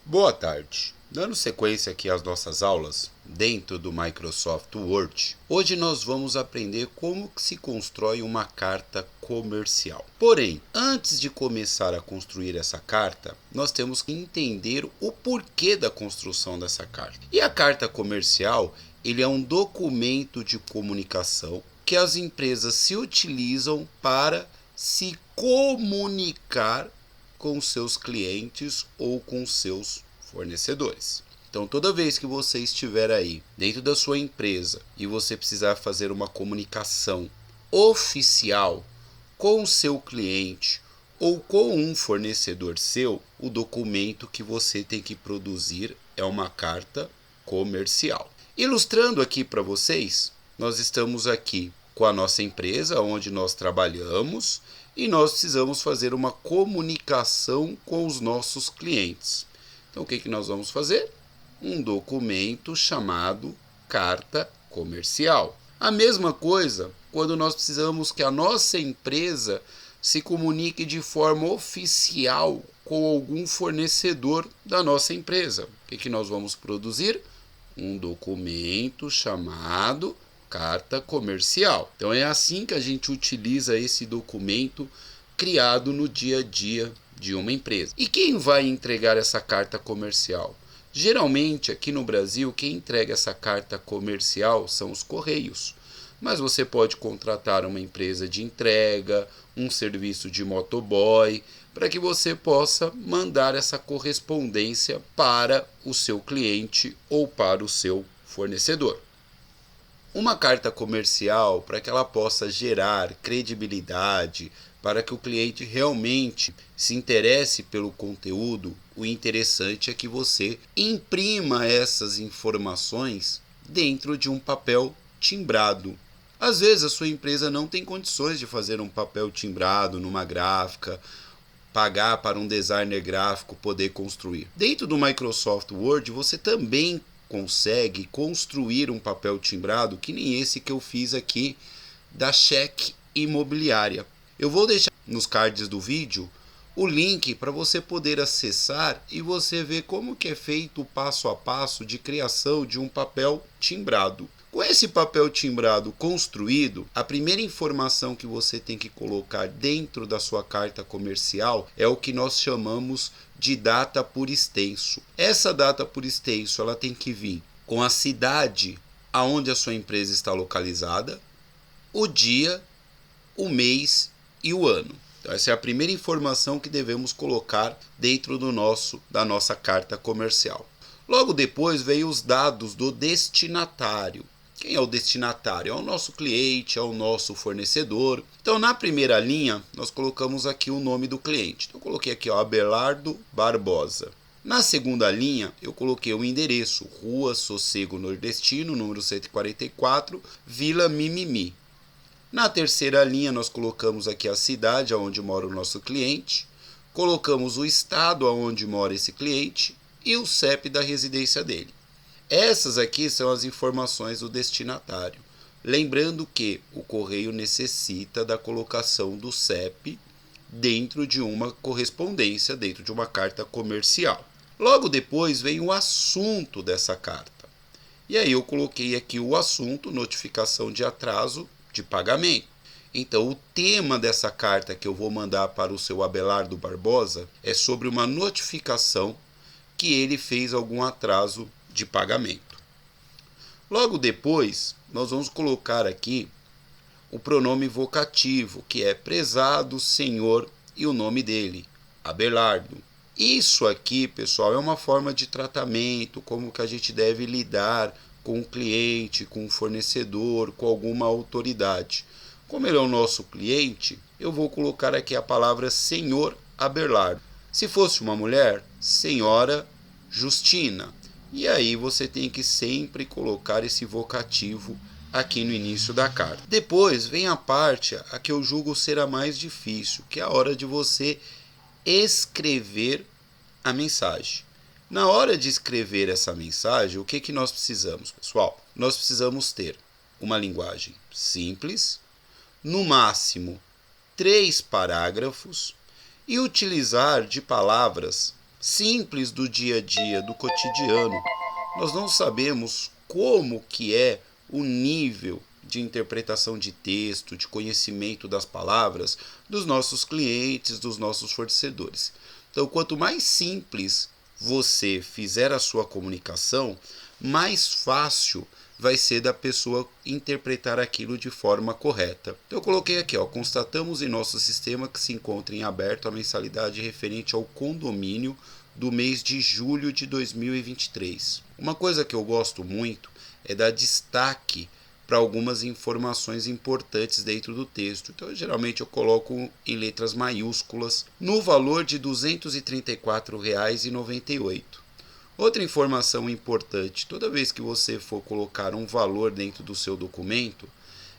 Boa tarde. Dando sequência aqui às nossas aulas dentro do Microsoft Word, hoje nós vamos aprender como que se constrói uma carta comercial. Porém, antes de começar a construir essa carta, nós temos que entender o porquê da construção dessa carta. E a carta comercial, ele é um documento de comunicação que as empresas se utilizam para se comunicar com seus clientes ou com seus fornecedores. Então, toda vez que você estiver aí dentro da sua empresa e você precisar fazer uma comunicação oficial com o seu cliente ou com um fornecedor seu, o documento que você tem que produzir é uma carta comercial. Ilustrando aqui para vocês, nós estamos aqui com a nossa empresa, onde nós trabalhamos, e nós precisamos fazer uma comunicação com os nossos clientes. Então, o que nós vamos fazer? Um documento chamado carta comercial. A mesma coisa quando nós precisamos que a nossa empresa se comunique de forma oficial com algum fornecedor da nossa empresa. O que nós vamos produzir? Um documento chamado carta comercial. Então é assim que a gente utiliza esse documento criado no dia a dia de uma empresa. E quem vai entregar essa carta comercial? Geralmente aqui no Brasil quem entrega essa carta comercial são os Correios. Mas você pode contratar uma empresa de entrega, um serviço de motoboy, para que você possa mandar essa correspondência para o seu cliente ou para o seu fornecedor. Uma carta comercial, para que ela possa gerar credibilidade, para que o cliente realmente se interesse pelo conteúdo, o interessante é que você imprima essas informações dentro de um papel timbrado. Às vezes a sua empresa não tem condições de fazer um papel timbrado numa gráfica, pagar para um designer gráfico poder construir. Dentro do Microsoft Word você também consegue construir um papel timbrado que nem esse que eu fiz aqui da Cheque Imobiliária. Eu vou deixar nos cards do vídeo o link para você poder acessar e você ver como que é feito o passo a passo de criação de um papel timbrado. Com esse papel timbrado construído, a primeira informação que você tem que colocar dentro da sua carta comercial é o que nós chamamos de data por extenso. Essa data por extenso ela tem que vir com a cidade aonde a sua empresa está localizada, o dia, o mês e o ano. Então, essa é a primeira informação que devemos colocar dentro da nossa carta comercial. Logo depois vem os dados do destinatário. Quem é o destinatário? É o nosso cliente, é o nosso fornecedor. Então, na primeira linha, nós colocamos aqui o nome do cliente. Então, eu coloquei aqui, Abelardo Barbosa. Na segunda linha, eu coloquei o endereço, Rua Sossego Nordestino, número 144, Vila Mimimi. Na terceira linha, nós colocamos aqui a cidade onde mora o nosso cliente, colocamos o estado onde mora esse cliente e o CEP da residência dele. Essas aqui são as informações do destinatário. Lembrando que o correio necessita da colocação do CEP dentro de uma correspondência, dentro de uma carta comercial. Logo depois vem o assunto dessa carta. E aí eu coloquei aqui o assunto, notificação de atraso de pagamento. Então, o tema dessa carta que eu vou mandar para o seu Abelardo Barbosa é sobre uma notificação que ele fez algum atraso de pagamento. Logo depois, nós vamos colocar aqui o pronome vocativo, que é prezado senhor e o nome dele, Abelardo. Isso aqui, pessoal, é uma forma de tratamento, como que a gente deve lidar com o cliente, com o fornecedor, com alguma autoridade. Como ele é o nosso cliente, eu vou colocar aqui a palavra senhor Abelardo. Se fosse uma mulher, senhora Justina. E aí você tem que sempre colocar esse vocativo aqui no início da carta. Depois vem a parte a que eu julgo ser a mais difícil, que é a hora de você escrever a mensagem. Na hora de escrever essa mensagem, o que nós precisamos, pessoal? Nós precisamos ter uma linguagem simples, no máximo 3 parágrafos, e utilizar de palavras simples do dia a dia, do cotidiano. Nós não sabemos como que é o nível de interpretação de texto, de conhecimento das palavras dos nossos clientes, dos nossos fornecedores. Então, quanto mais simples você fizer a sua comunicação, mais fácil vai ser da pessoa interpretar aquilo de forma correta. Então eu coloquei aqui, constatamos em nosso sistema que se encontra em aberto a mensalidade referente ao condomínio do mês de julho de 2023. Uma coisa que eu gosto muito é dar destaque para algumas informações importantes dentro do texto. Então, geralmente eu coloco em letras maiúsculas no valor de R$ 234,98. Outra informação importante, toda vez que você for colocar um valor dentro do seu documento,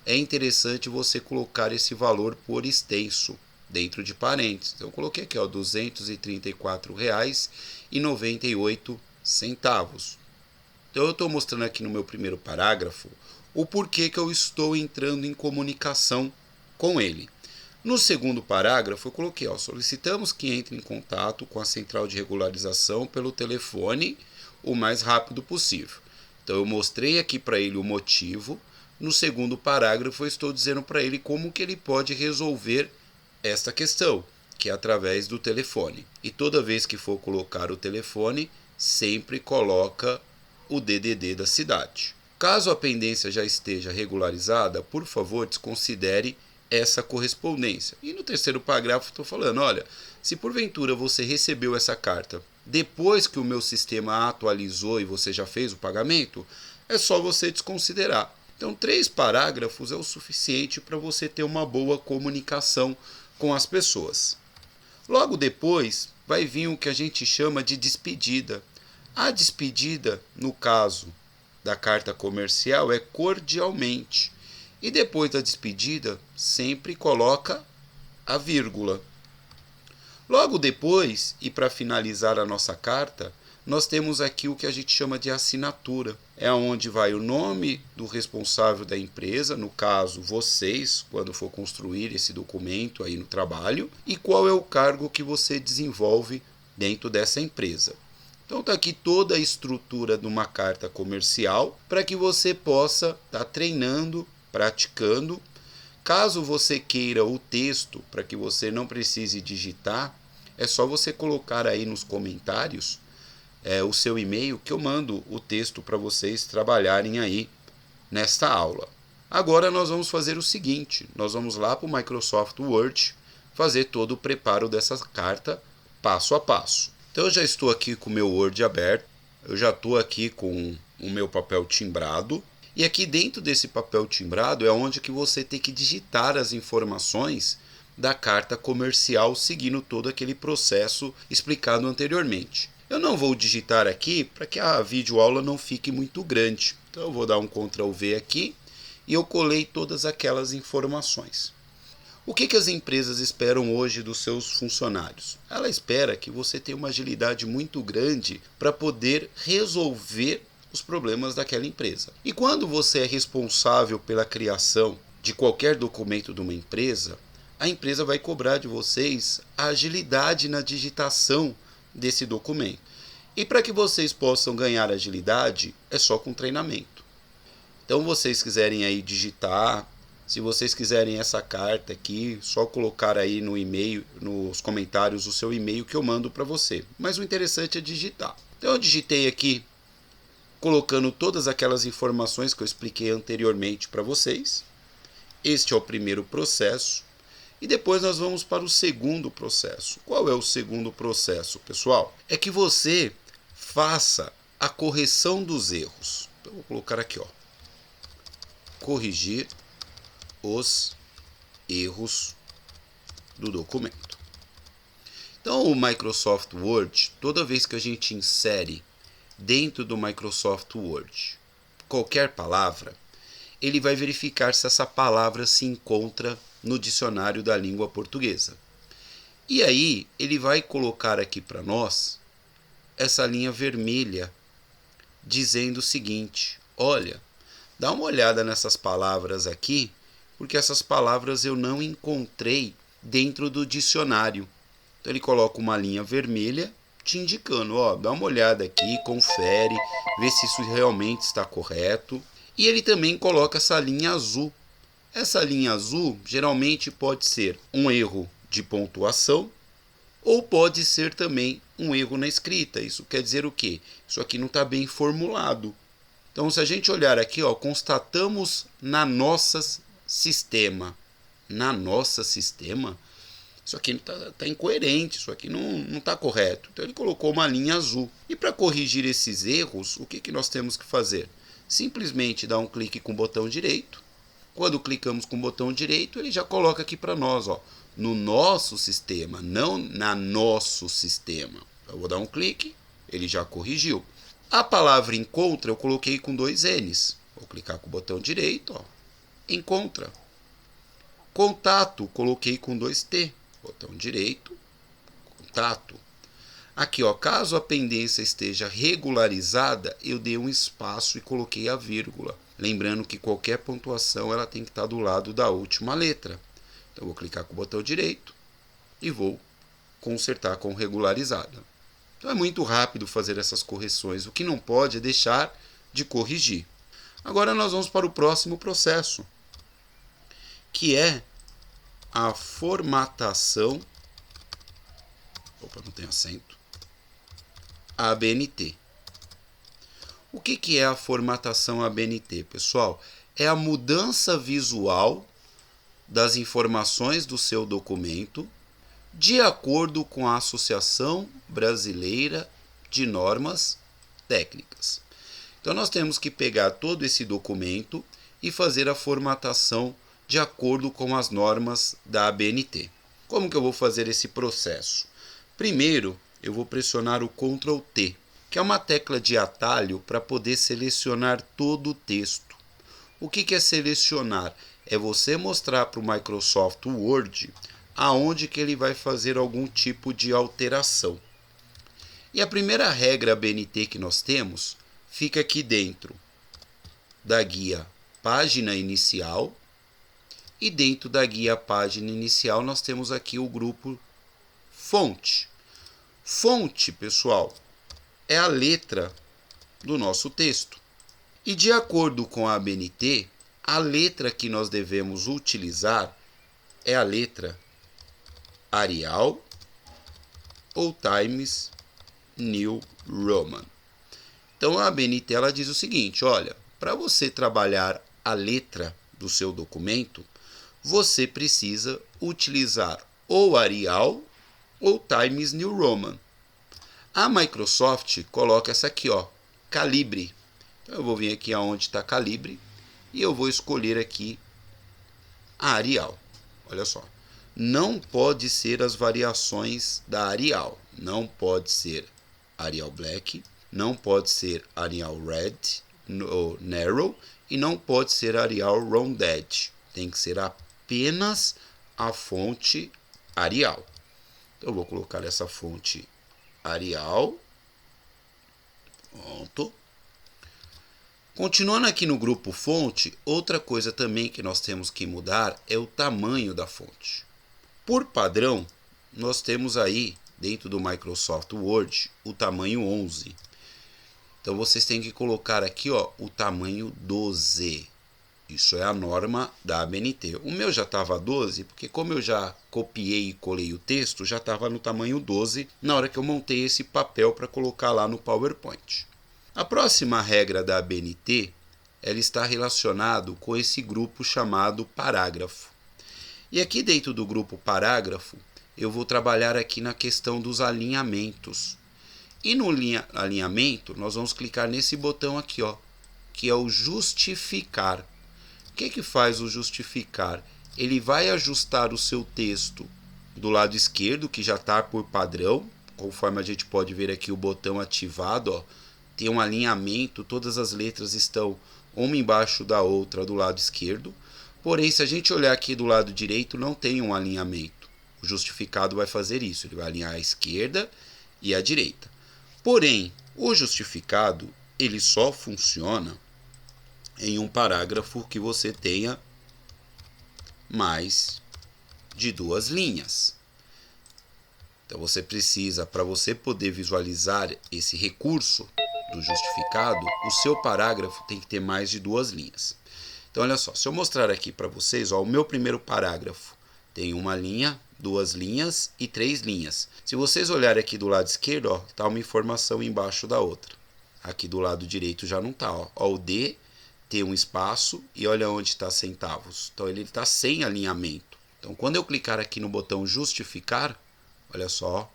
é interessante você colocar esse valor por extenso, dentro de parênteses. Então eu coloquei aqui, R$ 234,98. Então eu estou mostrando aqui no meu primeiro parágrafo o porquê que eu estou entrando em comunicação com ele. No segundo parágrafo eu coloquei, solicitamos que entre em contato com a central de regularização pelo telefone o mais rápido possível. Então eu mostrei aqui para ele o motivo. No segundo parágrafo eu estou dizendo para ele como que ele pode resolver esta questão, que é através do telefone. E toda vez que for colocar o telefone, sempre coloca o DDD da cidade. Caso a pendência já esteja regularizada, por favor, desconsidere essa correspondência. E no terceiro parágrafo estou falando, olha, se porventura você recebeu essa carta depois que o meu sistema atualizou e você já fez o pagamento, é só você desconsiderar. Então, 3 parágrafos é o suficiente para você ter uma boa comunicação com as pessoas. Logo depois vai vir o que a gente chama de despedida. A despedida, no caso da carta comercial, é cordialmente. E depois da despedida, sempre coloca a vírgula. Logo depois, e para finalizar a nossa carta, nós temos aqui o que a gente chama de assinatura. É onde vai o nome do responsável da empresa, no caso vocês, quando for construir esse documento aí no trabalho, e qual é o cargo que você desenvolve dentro dessa empresa. Então está aqui toda a estrutura de uma carta comercial para que você possa estar treinando, praticando. Caso você queira o texto, para que você não precise digitar, é só você colocar aí nos comentários o seu e-mail, que eu mando o texto para vocês trabalharem aí nesta aula. Agora nós vamos fazer o seguinte, nós vamos lá para o Microsoft Word fazer todo o preparo dessa carta passo a passo. Então eu já estou aqui com o meu Word aberto, eu já estou aqui com o meu papel timbrado, e aqui dentro desse papel timbrado é onde que você tem que digitar as informações da carta comercial, seguindo todo aquele processo explicado anteriormente. Eu não vou digitar aqui para que a videoaula não fique muito grande. Então eu vou dar um Ctrl V aqui e eu colei todas aquelas informações. O que as empresas esperam hoje dos seus funcionários? Ela espera que você tenha uma agilidade muito grande para poder resolver os problemas daquela empresa. E quando você é responsável pela criação de qualquer documento de uma empresa, a empresa vai cobrar de vocês a agilidade na digitação desse documento. E para que vocês possam ganhar agilidade, é só com treinamento. Então, vocês quiserem aí digitar, se vocês quiserem essa carta aqui, só colocar aí no e-mail, nos comentários, o seu e-mail que eu mando para você. Mas o interessante é digitar. Então, eu digitei aqui, colocando todas aquelas informações que eu expliquei anteriormente para vocês. Este é o primeiro processo. E depois nós vamos para o segundo processo. Qual é o segundo processo, pessoal? É que você faça a correção dos erros. Então, vou colocar aqui, corrigir os erros do documento. Então, o Microsoft Word, toda vez que a gente insere dentro do Microsoft Word qualquer palavra, ele vai verificar se essa palavra se encontra no dicionário da língua portuguesa. E aí, ele vai colocar aqui para nós essa linha vermelha dizendo o seguinte: olha, dá uma olhada nessas palavras aqui, porque essas palavras eu não encontrei dentro do dicionário. Então ele coloca uma linha vermelha te indicando, ó, dá uma olhada aqui, confere, vê se isso realmente está correto. E ele também coloca essa linha azul. Essa linha azul geralmente pode ser um erro de pontuação ou pode ser também um erro na escrita. Isso quer dizer o quê? Isso aqui não está bem formulado. Então, se a gente olhar aqui, ó, constatamos na nossa sistema. Na nossa sistema? Isso aqui está incoerente, isso aqui não está correto. Então ele colocou uma linha azul. E para corrigir esses erros, o que nós temos que fazer? Simplesmente dar um clique com o botão direito. Quando clicamos com o botão direito, ele já coloca aqui para nós, ó, no nosso sistema, não na nosso sistema. Eu vou dar um clique, ele já corrigiu. A palavra encontra eu coloquei com 2 N's. Vou clicar com o botão direito, ó, encontra. Contato, coloquei com 2 T. Botão direito, contato. Aqui, ó, caso a pendência esteja regularizada, eu dei um espaço e coloquei a vírgula. Lembrando que qualquer pontuação ela tem que estar do lado da última letra. Então, eu vou clicar com o botão direito e vou consertar com regularizada. Então, é muito rápido fazer essas correções. O que não pode é deixar de corrigir. Agora, nós vamos para o próximo processo, que é a formatação, não tem acento, ABNT. O que é a formatação ABNT, pessoal? É a mudança visual das informações do seu documento de acordo com a Associação Brasileira de Normas Técnicas. Então, nós temos que pegar todo esse documento e fazer a formatação de acordo com as normas da ABNT. Como que eu vou fazer esse processo? Primeiro, eu vou pressionar o Ctrl T, que é uma tecla de atalho para poder selecionar todo o texto. O que é selecionar? É você mostrar para o Microsoft Word aonde que ele vai fazer algum tipo de alteração. E a primeira regra ABNT que nós temos fica aqui dentro da guia Página Inicial. E dentro da guia Página Inicial nós temos aqui o grupo Fonte. Fonte, pessoal, é a letra do nosso texto. E de acordo com a ABNT, a letra que nós devemos utilizar é a letra Arial ou Times New Roman. Então a ABNT ela diz o seguinte, olha, para você trabalhar a letra do seu documento, você precisa utilizar ou Arial ou Times New Roman. A Microsoft coloca essa aqui, ó, Calibre. Então eu vou vir aqui aonde está Calibre e eu vou escolher aqui a Arial. Olha só, não pode ser as variações da Arial. Não pode ser Arial Black, não pode ser Arial Red ou Narrow e não pode ser Arial Rounded. Tem que ser apenas a fonte Arial. Então, eu vou colocar essa fonte Arial. Pronto. Continuando aqui no grupo fonte, outra coisa também que nós temos que mudar é o tamanho da fonte. Por padrão, nós temos aí, dentro do Microsoft Word, o tamanho 11. Então, vocês têm que colocar aqui, ó, o tamanho 12. Isso é a norma da ABNT. O meu já estava 12, porque como eu já copiei e colei o texto, já estava no tamanho 12 na hora que eu montei esse papel para colocar lá no PowerPoint. A próxima regra da ABNT, ela está relacionada com esse grupo chamado parágrafo. E aqui dentro do grupo parágrafo, eu vou trabalhar aqui na questão dos alinhamentos. E no alinhamento, nós vamos clicar nesse botão aqui, ó, que é o justificar. O que faz o justificar? Ele vai ajustar o seu texto do lado esquerdo, que já está por padrão, conforme a gente pode ver aqui o botão ativado, ó, tem um alinhamento, todas as letras estão uma embaixo da outra do lado esquerdo. Porém, se a gente olhar aqui do lado direito, não tem um alinhamento. O justificado vai fazer isso, ele vai alinhar a esquerda e a direita. Porém, o justificado, ele só funciona em um parágrafo que você tenha mais de 2 linhas. Então você precisa, para você poder visualizar esse recurso do justificado, o seu parágrafo tem que ter mais de 2 linhas. Então olha só, se eu mostrar aqui para vocês, ó, o meu primeiro parágrafo tem 1 linha, 2 linhas e 3 linhas. Se vocês olharem aqui do lado esquerdo, ó, tá uma informação embaixo da outra. Aqui do lado direito já não tá, ó. Ó, o D tem um espaço e olha onde está centavos. Então ele está sem alinhamento. Então quando eu clicar aqui no botão justificar, olha só,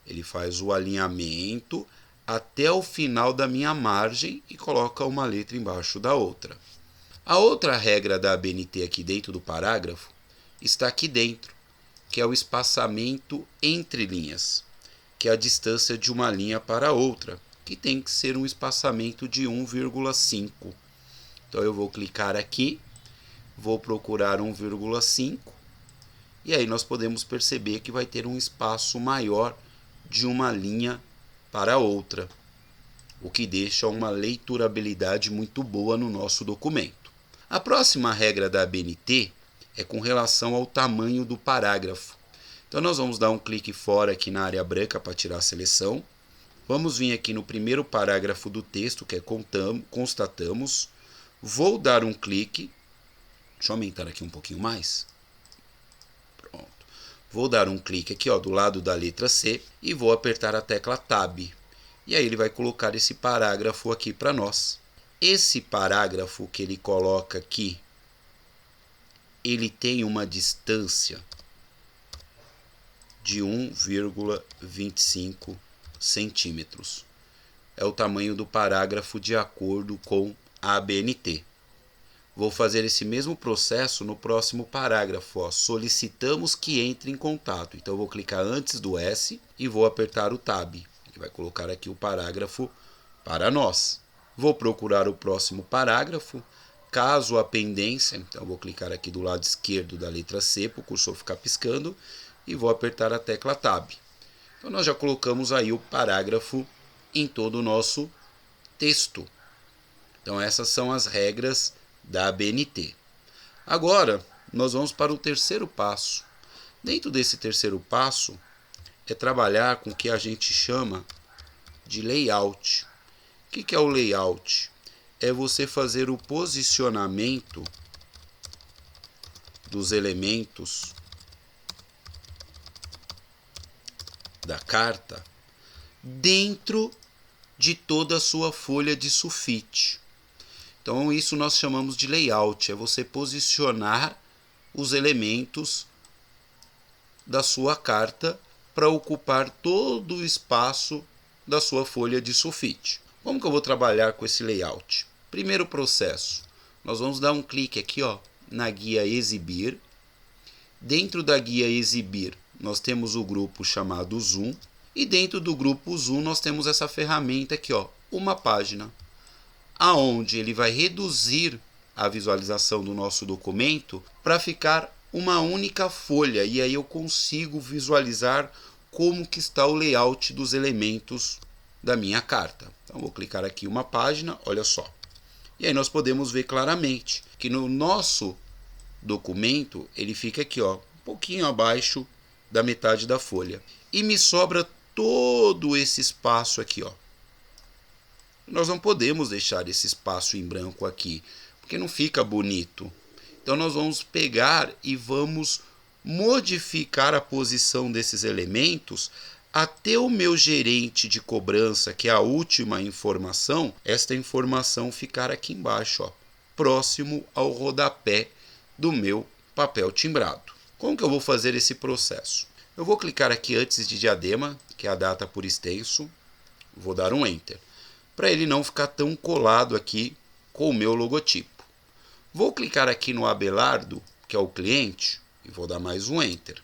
ele faz o alinhamento até o final da minha margem e coloca uma letra embaixo da outra. A outra regra da ABNT aqui dentro do parágrafo está aqui dentro, que é o espaçamento entre linhas, que é a distância de uma linha para outra, que tem que ser um espaçamento de 1,5. Então eu vou clicar aqui, vou procurar 1,5, e aí nós podemos perceber que vai ter um espaço maior de uma linha para outra, o que deixa uma leiturabilidade muito boa no nosso documento. A próxima regra da ABNT é com relação ao tamanho do parágrafo. Então nós vamos dar um clique fora aqui na área branca para tirar a seleção. Vamos vir aqui no primeiro parágrafo do texto, que é constatamos. Vou dar um clique. Deixa eu aumentar aqui um pouquinho mais. Pronto. Vou dar um clique aqui, ó, do lado da letra C e vou apertar a tecla Tab. E aí ele vai colocar esse parágrafo aqui para nós. Esse parágrafo que ele coloca aqui, ele tem uma distância de 1,25 centímetros. É o tamanho do parágrafo de acordo com a ABNT. Vou fazer esse mesmo processo no próximo parágrafo. Ó. Solicitamos que entre em contato. Então eu vou clicar antes do S e vou apertar o Tab. Ele vai colocar aqui o parágrafo para nós. Vou procurar o próximo parágrafo. Caso a pendência, então eu vou clicar aqui do lado esquerdo da letra C para o cursor ficar piscando e vou apertar a tecla Tab. Então nós já colocamos aí o parágrafo em todo o nosso texto. Então essas são as regras da ABNT. Agora nós vamos para o terceiro passo. Dentro desse terceiro passo é trabalhar com o que a gente chama de layout. O que é o layout? É você fazer o posicionamento dos elementos da carta dentro de toda a sua folha de sulfite. Então isso nós chamamos de layout, é você posicionar os elementos da sua carta para ocupar todo o espaço da sua folha de sulfite. Como que eu vou trabalhar com esse layout? Primeiro processo, nós vamos dar um clique aqui, ó, na guia Exibir. Dentro da guia Exibir, nós temos o grupo chamado Zoom. E dentro do grupo Zoom, nós temos essa ferramenta aqui, ó, uma página, aonde ele vai reduzir a visualização do nosso documento para ficar uma única folha. E aí eu consigo visualizar como que está o layout dos elementos da minha carta. Então vou clicar aqui uma página, olha só. E aí nós podemos ver claramente que no nosso documento ele fica aqui, ó, um pouquinho abaixo da metade da folha. E me sobra todo esse espaço aqui, ó. Nós não podemos deixar esse espaço em branco aqui, porque não fica bonito. Então nós vamos pegar e vamos modificar a posição desses elementos até o meu gerente de cobrança, que é a última informação, esta informação ficar aqui embaixo, ó, próximo ao rodapé do meu papel timbrado. Como que eu vou fazer esse processo? Eu vou clicar aqui antes de diadema, que é a data por extenso, vou dar um Enter, para ele não ficar tão colado aqui com o meu logotipo. Vou clicar aqui no Abelardo, que é o cliente, e vou dar mais um Enter.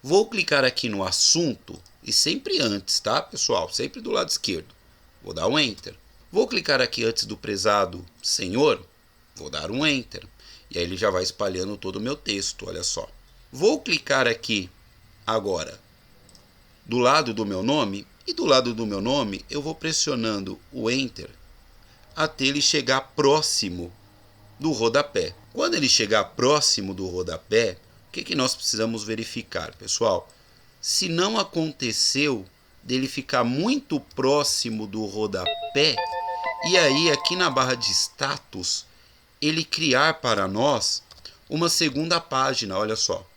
Vou clicar aqui no assunto, e sempre antes, tá, pessoal? Sempre do lado esquerdo. Vou dar um Enter. Vou clicar aqui antes do prezado senhor, vou dar um Enter. E aí ele já vai espalhando todo o meu texto, olha só. Vou clicar aqui agora do lado do meu nome, e do lado do meu nome eu vou pressionando o Enter até ele chegar próximo do rodapé. Quando ele chegar próximo do rodapé, o que nós precisamos verificar, pessoal? se não aconteceu dele ficar muito próximo do rodapé, e aí aqui na barra de status, ele criar para nós uma segunda página, olha só.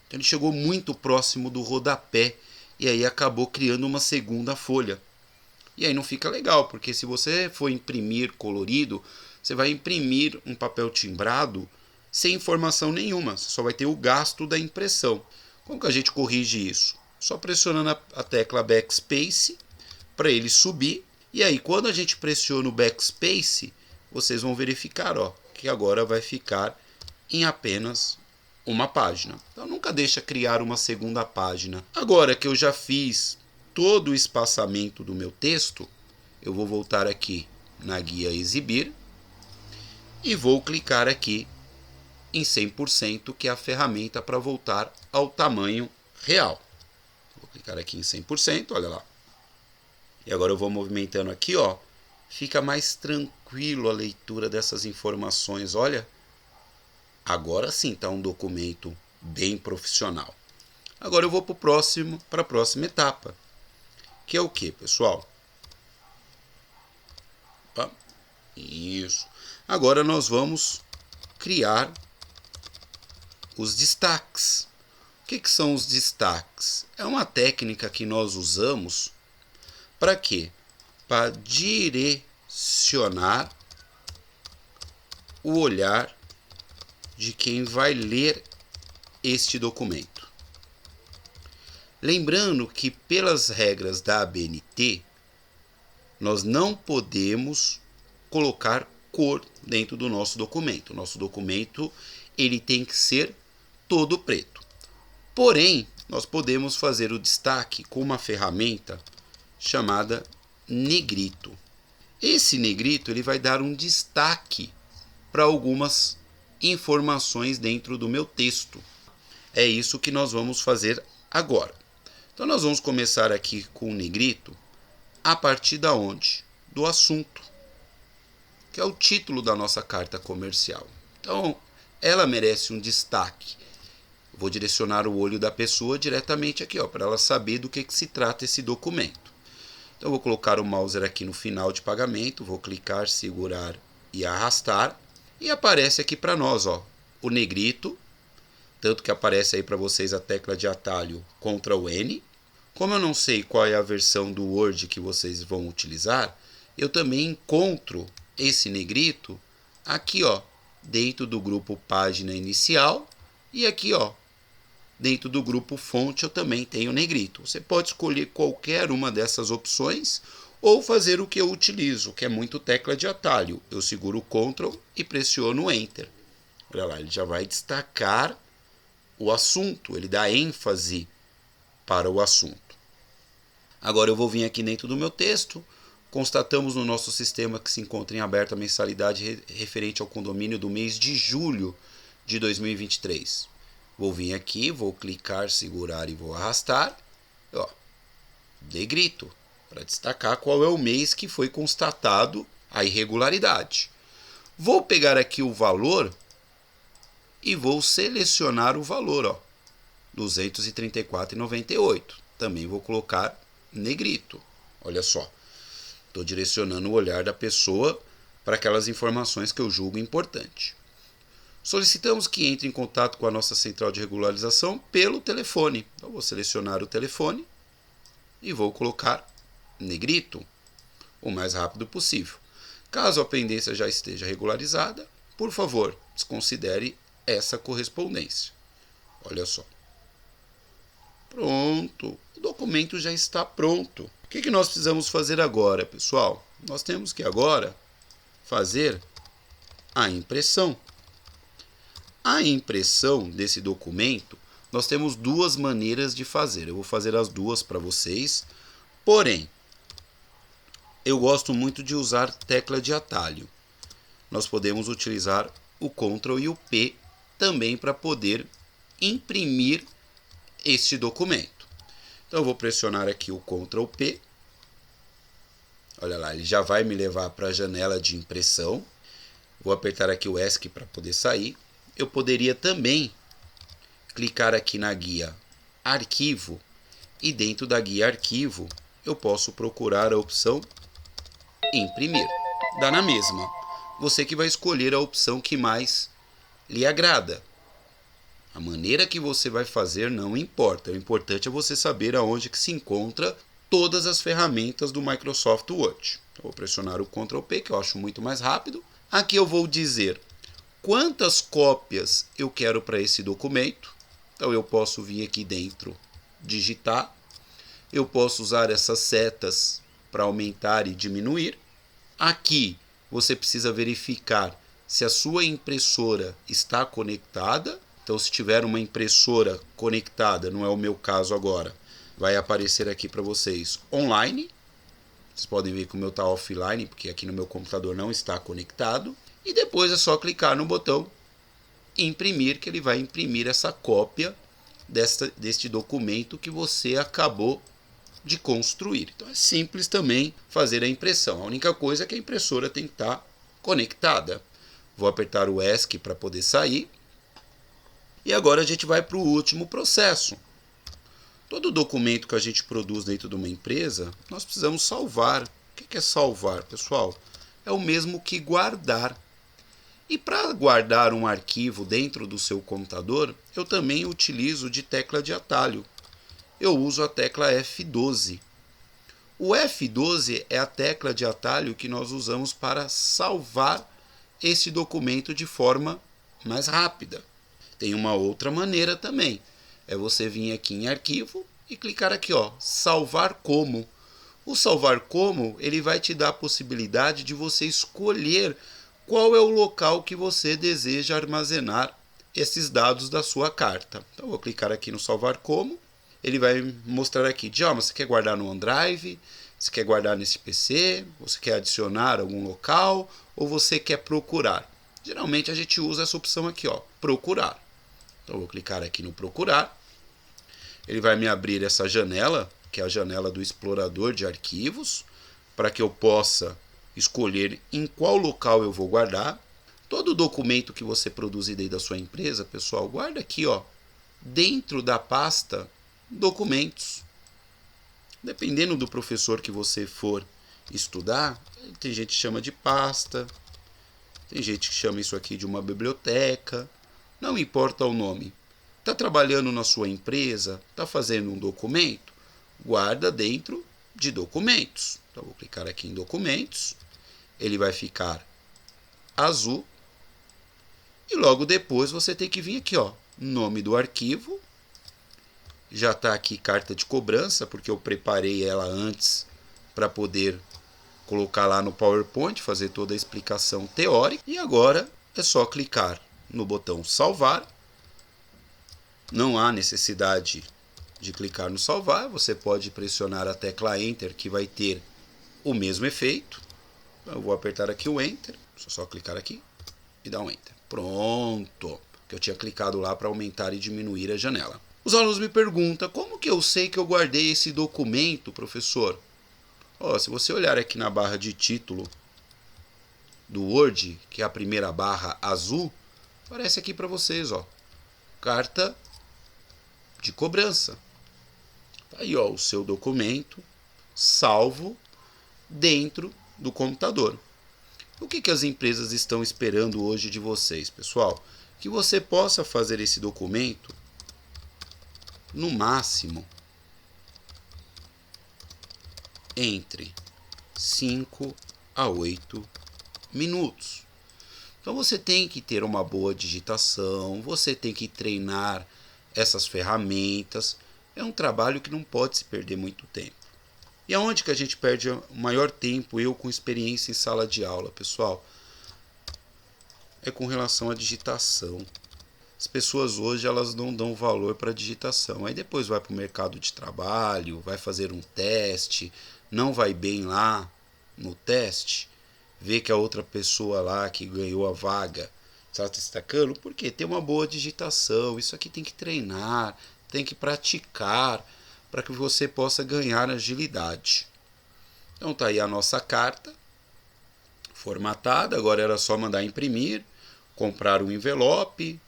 Então ele chegou muito próximo do rodapé, e aí acabou criando uma segunda folha. E aí não fica legal, porque se você for imprimir colorido, você vai imprimir um papel timbrado sem informação nenhuma, você só vai ter o gasto da impressão. Como que a gente corrige isso? Só pressionando a tecla Backspace para ele subir, e aí quando a gente pressiona o Backspace, vocês vão verificar que agora vai ficar em apenas uma página. Então nunca deixa criar uma segunda página. Agora que eu já fiz todo o espaçamento do meu texto, eu vou voltar aqui na guia Exibir e vou clicar aqui em 100%, que é a ferramenta para voltar ao tamanho real. Vou clicar aqui em 100%, olha lá. E agora eu vou movimentando aqui, fica mais tranquilo a leitura dessas informações, olha. Agora sim está um documento bem profissional. Agora eu vou para a próxima etapa, que é o que, pessoal? Opa, isso. Agora nós vamos criar os destaques. O que são os destaques? É uma técnica que nós usamos para quê? Para direcionar o olhar de quem vai ler este documento. Lembrando que pelas regras da ABNT, nós não podemos colocar cor dentro do nosso documento. O nosso documento ele tem que ser todo preto. Porém, nós podemos fazer o destaque com uma ferramenta chamada negrito. Esse negrito ele vai dar um destaque para algumas informações dentro do meu texto. É isso que nós vamos fazer agora. Então nós vamos começar aqui com o negrito a partir da onde? Do assunto, que é o título da nossa carta comercial. Então, ela merece um destaque. Vou direcionar o olho da pessoa diretamente aqui, para ela saber do que se trata esse documento. Então, vou colocar o mouse aqui no final de pagamento, vou clicar, segurar e arrastar, e aparece aqui para nós, o negrito, tanto que aparece aí para vocês a tecla de atalho Ctrl N. Como eu não sei qual é a versão do Word que vocês vão utilizar, eu também encontro esse negrito aqui, dentro do grupo página inicial, e aqui, dentro do grupo fonte eu também tenho negrito. Você pode escolher qualquer uma dessas opções ou fazer o que eu utilizo, que é muito tecla de atalho. Eu seguro o Ctrl e pressiono Enter. Olha lá, ele já vai destacar o assunto, ele dá ênfase para o assunto. Agora eu vou vir aqui dentro do meu texto. Constatamos no nosso sistema que se encontra em aberta a mensalidade referente ao condomínio do mês de julho de 2023. Vou vir aqui, vou clicar, segurar e vou arrastar. Negrito, para destacar qual é o mês que foi constatado a irregularidade. Vou pegar aqui o valor e vou selecionar o valor, R$ 234,98. Também vou colocar negrito. Olha só. Estou direcionando o olhar da pessoa para aquelas informações que eu julgo importante. Solicitamos que entre em contato com a nossa central de regularização pelo telefone. Então, vou selecionar o telefone e vou colocar negrito o mais rápido possível. Caso a pendência já esteja regularizada, por favor, desconsidere essa correspondência. Olha só. Pronto. O documento já está pronto. O que nós precisamos fazer agora, pessoal? Nós temos que agora fazer a impressão. A impressão desse documento, nós temos duas maneiras de fazer. Eu vou fazer as duas para vocês. Porém, eu gosto muito de usar tecla de atalho. Nós podemos utilizar o Ctrl e o P também para poder imprimir este documento. Então eu vou pressionar aqui o Ctrl P. Olha lá, ele já vai me levar para a janela de impressão. Vou apertar aqui o ESC para poder sair. Eu poderia também clicar aqui na guia Arquivo E dentro da guia arquivo, eu posso procurar a opção imprimir. Dá na mesma. Você que vai escolher a opção que mais lhe agrada. A maneira que você vai fazer não importa. O importante é você saber aonde que se encontra todas as ferramentas do Microsoft Word. Eu vou pressionar o Ctrl P, que eu acho muito mais rápido. Aqui eu vou dizer quantas cópias eu quero para esse documento. Então eu posso vir aqui dentro, digitar. Eu posso usar essas setas para aumentar e diminuir. Aqui você precisa verificar se a sua impressora está conectada. Então, se tiver uma impressora conectada, não é o meu caso agora, vai aparecer aqui para vocês online. Vocês podem ver que o meu está offline, porque aqui no meu computador não está conectado. E depois é só clicar no botão imprimir, que ele vai imprimir essa cópia deste documento que você acabou de construir. Então é simples também fazer a impressão. A única coisa é que a impressora tem que estar conectada. Vou apertar o ESC para poder sair. E agora a gente vai para o último processo. Todo documento que a gente produz dentro de uma empresa, nós precisamos salvar. O que é salvar, pessoal? É o mesmo que guardar. E para guardar um arquivo dentro do seu computador, eu também utilizo de tecla de atalho. Eu uso a tecla F12. O F12 é a tecla de atalho que nós usamos para salvar esse documento de forma mais rápida. Tem uma outra maneira também. É você vir aqui em arquivo e clicar aqui, ó, salvar como. O salvar como, ele vai te dar a possibilidade de você escolher qual é o local que você deseja armazenar esses dados da sua carta. Então, eu vou clicar aqui no salvar como. Ele vai mostrar aqui, você quer guardar no OneDrive, você quer guardar nesse PC, você quer adicionar algum local ou você quer procurar. Geralmente a gente usa essa opção aqui, ó, procurar. Então eu vou clicar aqui no procurar. Ele vai me abrir essa janela, que é a janela do explorador de arquivos, para que eu possa escolher em qual local eu vou guardar. Todo documento que você produzir dentro da sua empresa, pessoal, guarda aqui, ó, dentro da pasta documentos. Dependendo do professor que você for estudar, tem gente que chama de pasta, tem gente que chama isso aqui de uma biblioteca, não importa o nome. Está trabalhando na sua empresa, está fazendo um documento, guarda dentro de documentos. Então, vou clicar aqui em documentos, ele vai ficar azul, e logo depois você tem que vir aqui, ó, nome do arquivo. Já está aqui carta de cobrança, porque eu preparei ela antes para poder colocar lá no PowerPoint, fazer toda a explicação teórica. E agora é só clicar no botão salvar. Não há necessidade de clicar no salvar, você pode pressionar a tecla Enter, que vai ter o mesmo efeito. Eu vou apertar aqui o Enter, só clicar aqui e dar um Enter. Pronto, que eu tinha clicado lá para aumentar e diminuir a janela. Os alunos me perguntam, como que eu sei que eu guardei esse documento, professor? Se você olhar aqui na barra de título do Word, que é a primeira barra azul, aparece aqui para vocês, ó, carta de cobrança. Aí, ó, o seu documento salvo dentro do computador. O que as empresas estão esperando hoje de vocês, pessoal? Que você possa fazer esse documento no máximo entre 5 a 8 minutos. Então você tem que ter uma boa digitação, você tem que treinar essas ferramentas. É um trabalho que não pode se perder muito tempo. E aonde que a gente perde o maior tempo, eu com experiência em sala de aula, pessoal? É com relação à digitação. As pessoas hoje elas não dão valor para a digitação. Aí depois vai para o mercado de trabalho, vai fazer um teste, não vai bem lá no teste, vê que a outra pessoa lá que ganhou a vaga está destacando, porque tem uma boa digitação. Isso aqui tem que treinar, tem que praticar para que você possa ganhar agilidade. Então tá aí a nossa carta formatada. Agora era só mandar imprimir, comprar um envelope,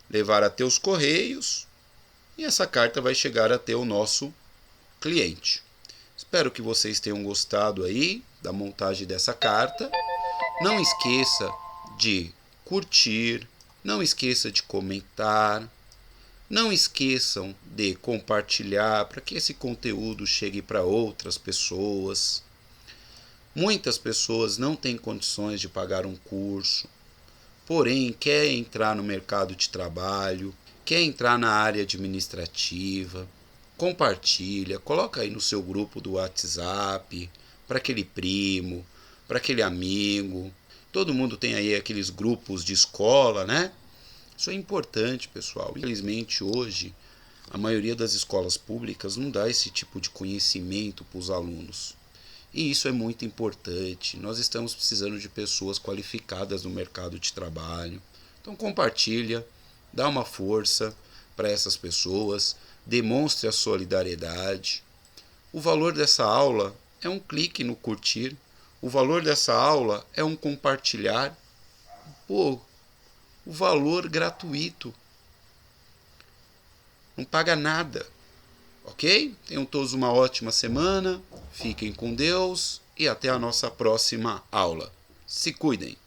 levar até os correios, e essa carta vai chegar até o nosso cliente. Espero que vocês tenham gostado aí da montagem dessa carta. Não esqueça de curtir, não esqueça de comentar, não esqueçam de compartilhar para que esse conteúdo chegue para outras pessoas. Muitas pessoas não têm condições de pagar um curso, porém quer entrar no mercado de trabalho, quer entrar na área administrativa. Compartilha, coloca aí no seu grupo do WhatsApp, para aquele primo, para aquele amigo. Todo mundo tem aí aqueles grupos de escola, né? Isso é importante, pessoal. Infelizmente, hoje, a maioria das escolas públicas não dá esse tipo de conhecimento para os alunos. E isso é muito importante. Nós estamos precisando de pessoas qualificadas no mercado de trabalho. Então compartilha, dá uma força para essas pessoas, demonstre a solidariedade. O valor dessa aula é um clique no curtir. O valor dessa aula é um compartilhar. Pô, o valor gratuito. Não paga nada. Ok? Tenham todos uma ótima semana. Fiquem com Deus e até a nossa próxima aula. Se cuidem!